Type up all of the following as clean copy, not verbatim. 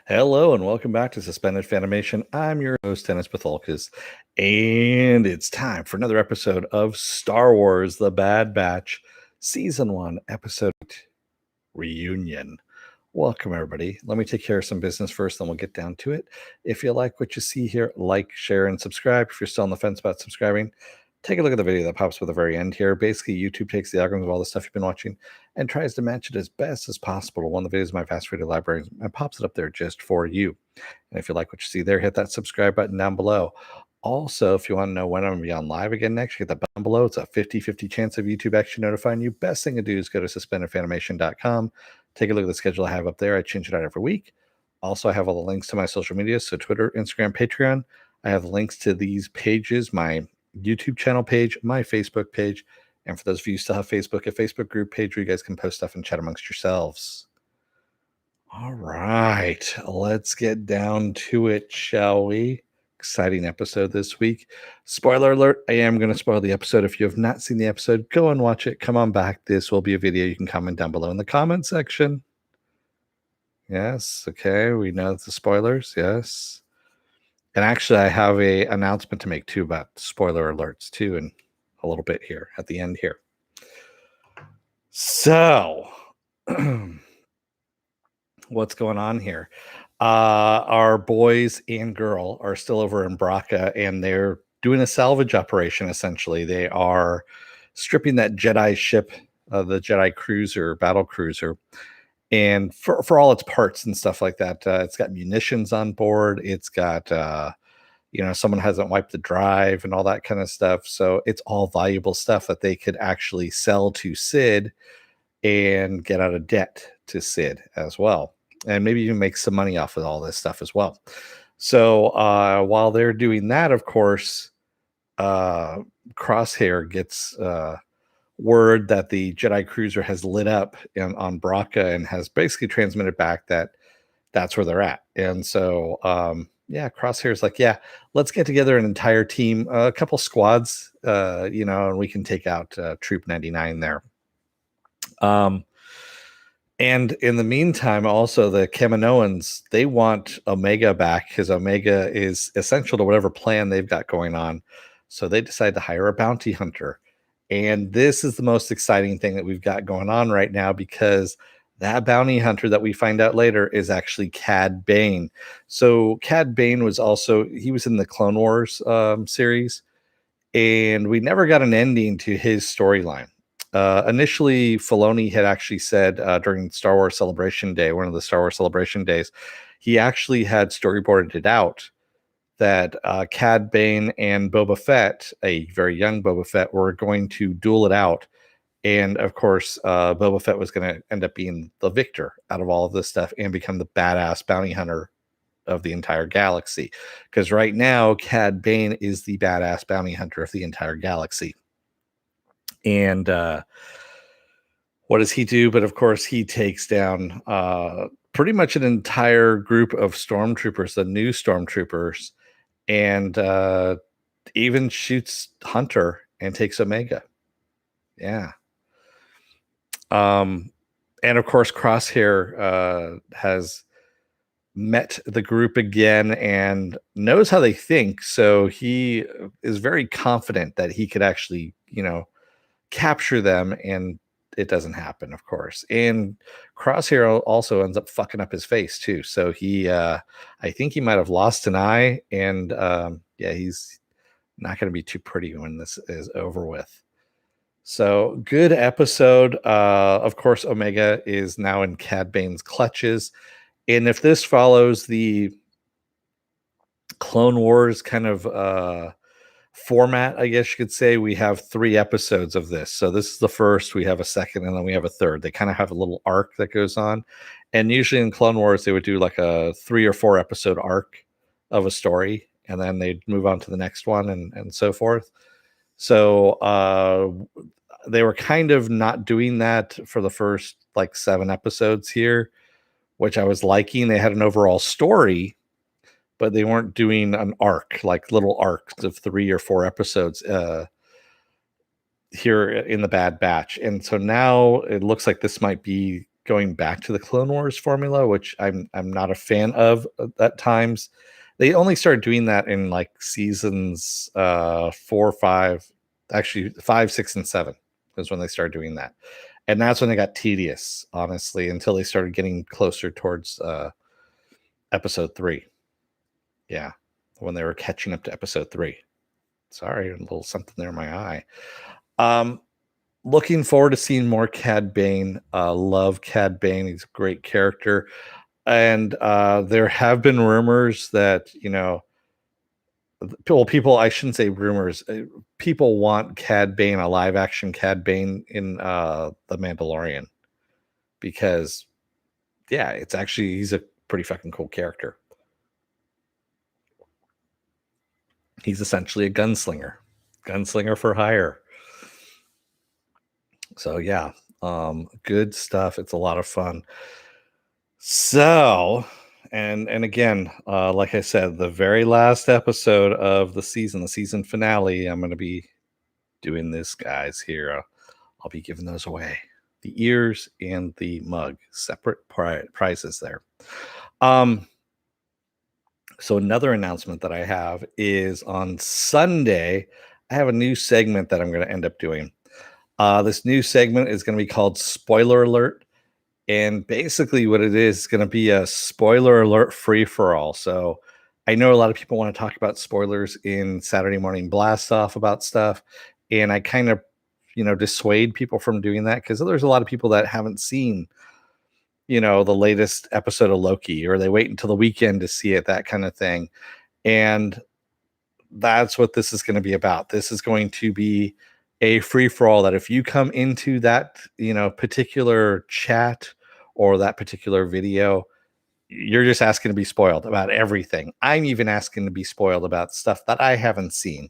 Hello and welcome back to Suspended Fanimation. I'm your host, Dennis Bithoulkas, and it's time for another episode of Star Wars The Bad Batch, Season 1, Episode 8, Reunion. Welcome, everybody. Let me take care of some business first, then we'll get down to it. If you like what you see here, like, share, and subscribe. If you're still on the fence about subscribing, take a look at the video that pops up at the very end here. Basically, YouTube takes the algorithm of all the stuff you've been watching and tries to match it as best as possible to one of the videos in my vast video library and pops it up there just for you. And if you like what you see there, hit that subscribe button down below. Also, if you want to know when I'm going to be on live again next, hit that button below. It's a 50-50 chance of YouTube actually notifying you. Best thing to do is go to suspendedfanimation.com. Take a look at the schedule I have up there. I change it out every week. Also, I have all the links to my social media, so Twitter, Instagram, Patreon. I have links to these pages, my YouTube channel page, my Facebook page, and for those of you who still have Facebook, a Facebook group page where you guys can post stuff and chat amongst yourselves. All right, let's get down to it, shall we? Exciting episode this week. Spoiler alert, I am going to spoil the episode. If you have not seen the episode, go and watch it. Come on back. This will be a video you can comment down below in the comment section. Yes, okay, we know the spoilers, yes. And actually, I have a announcement to make too about spoiler alerts too in a little bit here at the end here. So, what's going on here? Our boys and girl are still over in Braca, and they're doing a salvage operation. Essentially, they are stripping that Jedi ship, the Jedi cruiser, battle cruiser, and for all its parts and stuff like that. It's got munitions on board. It's got someone hasn't wiped the drive and all that kind of stuff. So it's all valuable stuff that they could actually sell to Sid and get out of debt to Sid as well. And maybe even make some money off of all this stuff as well. So while they're doing that, of course, Crosshair gets word that the Jedi cruiser has lit up on Braca and has basically transmitted back that that's where they're at. And so, Crosshair's like, yeah, let's get together an entire team, a couple squads, and we can take out Troop 99 there. And in the meantime, also the Kaminoans, they want Omega back because Omega is essential to whatever plan they've got going on. So they decide to hire a bounty hunter. And this is the most exciting thing that we've got going on right now, because that bounty hunter that we find out later is actually Cad Bane. So Cad Bane was in the Clone Wars series, and we never got an ending to his storyline. Initially, Filoni had actually said during Star Wars Celebration Day, one of the Star Wars Celebration days, he actually had storyboarded it out that Cad Bane and Boba Fett, a very young Boba Fett, were going to duel it out. And of course, Boba Fett was going to end up being the victor out of all of this stuff and become the badass bounty hunter of the entire galaxy. Because right now, Cad Bane is the badass bounty hunter of the entire galaxy. And what does he do? But of course, he takes down pretty much an entire group of stormtroopers, the new stormtroopers, and even shoots Hunter and takes Omega. Yeah. And of course, Crosshair has met the group again and knows how they think. So he is very confident that he could actually, capture them, and it doesn't happen, of course. And Crosshair also ends up fucking up his face too. So he, I think he might have lost an eye, and he's not going to be too pretty when this is over with. So good episode. Of course, Omega is now in Cad Bane's clutches. And if this follows the Clone Wars kind of format, I guess you could say, we have 3 episodes of this. So this is the first, we have a second, and then we have a third. They kind of have a little arc that goes on. And usually in Clone Wars, they would do like a 3 or 4 episode arc of a story, and then they'd move on to the next one and so forth. So they were kind of not doing that for the first like 7 episodes here, which I was liking. They had an overall story, but they weren't doing an arc, like little arcs of 3 or 4 episodes here in the Bad Batch. And so now it looks like this might be going back to the Clone Wars formula, which I'm not a fan of at times. They only started doing that in like seasons 4, 5, actually 5, 6, and 7 is when they started doing that. And that's when they got tedious, honestly, until they started getting closer towards episode 3. Yeah, when they were catching up to episode 3. Sorry, a little something there in my eye. Looking forward to seeing more Cad Bane. Love Cad Bane. He's a great character. And there have been rumors that, people, I shouldn't say rumors, people want Cad Bane, a live action Cad Bane in The Mandalorian. Because, yeah, he's a pretty fucking cool character. He's essentially a gunslinger for hire. So yeah, good stuff. It's a lot of fun. So, and again, like I said, the very last episode of the season finale, I'm going to be doing this, guys. Here, I'll be giving those away. The ears and the mug, separate prizes there. So another announcement that I have is on Sunday, I have a new segment that I'm going to end up doing. This new segment is going to be called Spoiler Alert. And basically what it is going to be a spoiler alert free for all. So I know a lot of people want to talk about spoilers in Saturday Morning Blast Off about stuff. And I kind of, dissuade people from doing that because there's a lot of people that haven't seen, the latest episode of Loki, or they wait until the weekend to see it, that kind of thing. And that's what this is going to be about. This is going to be a free for all that if you come into that, particular chat or that particular video, you're just asking to be spoiled about everything. I'm even asking to be spoiled about stuff that I haven't seen,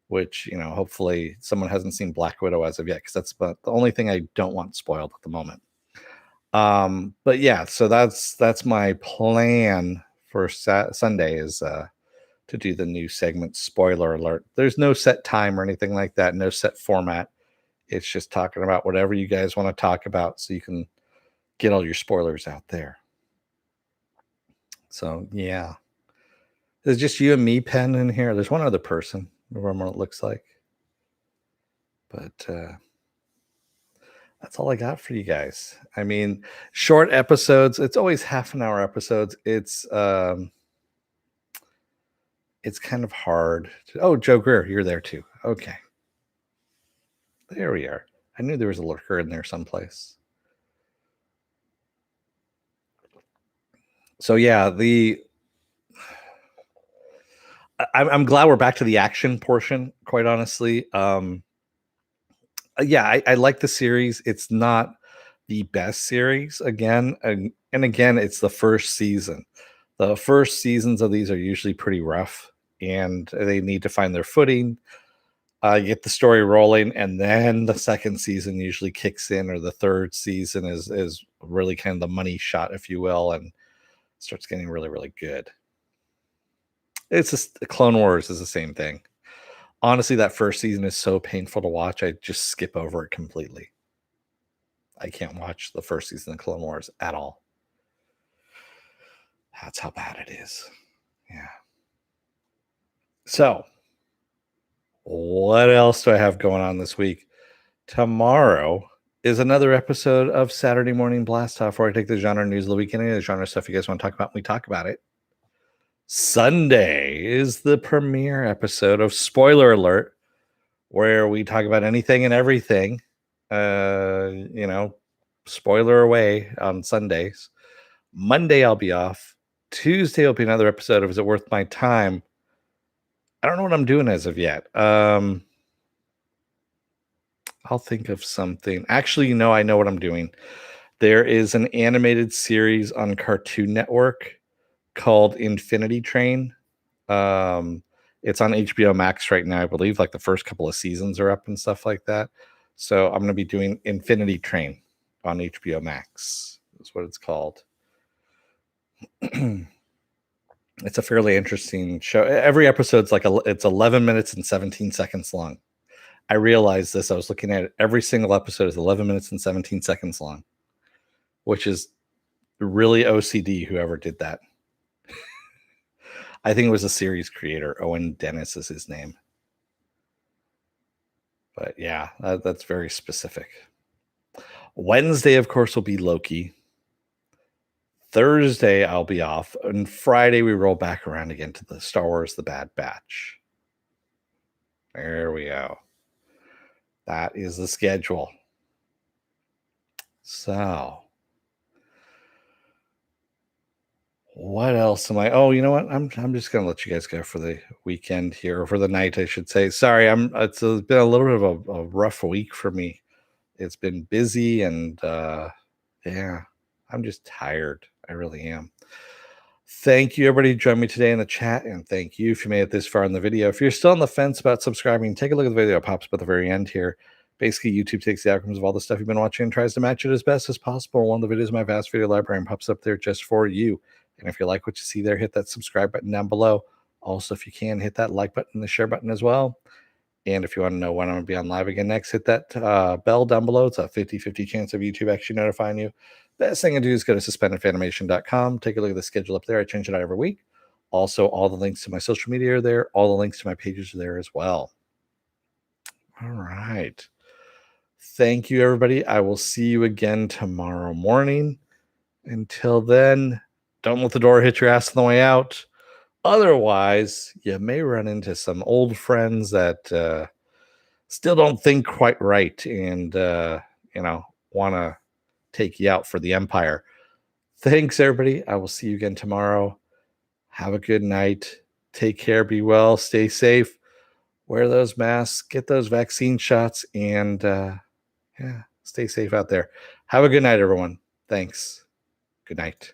which, hopefully someone hasn't seen Black Widow as of yet, because that's the only thing I don't want spoiled at the moment. But yeah, so that's my plan for Sunday is to do the new segment Spoiler Alert. There's no set time or anything like that, no set format. It's just talking about whatever you guys want to talk about so you can get all your spoilers out there. So yeah, there's just you and me, Pen, in here. There's one other person. I remember what it looks like, but that's all I got for you guys. I mean, short episodes. It's always half an hour episodes. It's kind of hard. Joe Greer, you're there too. Okay, there we are. I knew there was a lurker in there someplace. So yeah, I'm glad we're back to the action portion, quite honestly. Yeah, I like the series. It's not the best series again, and again, it's the first season. The first seasons of these are usually pretty rough, and they need to find their footing, get the story rolling, and then the second season usually kicks in, or the third season is really kind of the money shot, if you will, and starts getting really, really good. It's just Clone Wars is the same thing. Honestly, that first season is so painful to watch. I just skip over it completely. I can't watch the first season of Clone Wars at all. That's how bad it is. Yeah. So, what else do I have going on this week? Tomorrow is another episode of Saturday Morning Blast Off, where I take the genre news of the week, any of the genre stuff you guys want to talk about, we talk about it. Sunday is the premiere episode of Spoiler Alert, where we talk about anything and everything. Spoiler away on Sundays. Monday I'll be off. Tuesday will be another episode of Is It Worth My Time? I don't know what I'm doing as of yet. I'll think of something. Actually, I know what I'm doing. There is an animated series on Cartoon Network called Infinity Train. It's on HBO Max right now. I believe like the first couple of seasons are up and stuff like that. So I'm going to be doing Infinity Train on HBO Max. That's what it's called. It's a fairly interesting show. Every episode's it's 11 minutes and 17 seconds long. I realized this. I was looking at it. Every single episode is 11 minutes and 17 seconds long, which is really OCD, whoever did that. I think it was a series creator. Owen Dennis is his name. But yeah, that's very specific. Wednesday, of course, will be Loki. Thursday, I'll be off. And Friday, we roll back around again to the Star Wars The Bad Batch. There we go. That is the schedule. So, what else am I? Oh, you know what? I'm just gonna let you guys go for the weekend here, or for the night, I should say. Sorry, it's been a little bit of a rough week for me. It's been busy, and yeah, I'm just tired. I really am. Thank you, everybody, who joined me today in the chat, and thank you if you made it this far in the video. If you're still on the fence about subscribing, take a look at the video. It pops up at the very end here. Basically, YouTube takes the outcomes of all the stuff you've been watching and tries to match it as best as possible. One of the videos in my vast video library and pops up there just for you. And if you like what you see there, hit that subscribe button down below. Also, if you can, hit that like button and the share button as well. And if you want to know when I'm going to be on live again next, hit that bell down below. It's a 50-50 chance of YouTube actually notifying you. Best thing to do is go to suspendedfanimation.com. Take a look at the schedule up there. I change it out every week. Also, all the links to my social media are there. All the links to my pages are there as well. All right. Thank you, everybody. I will see you again tomorrow morning. Until then, don't let the door hit your ass on the way out. Otherwise, you may run into some old friends that still don't think quite right and, want to take you out for the Empire. Thanks, everybody. I will see you again tomorrow. Have a good night. Take care. Be well. Stay safe. Wear those masks. Get those vaccine shots. And, yeah, stay safe out there. Have a good night, everyone. Thanks. Good night.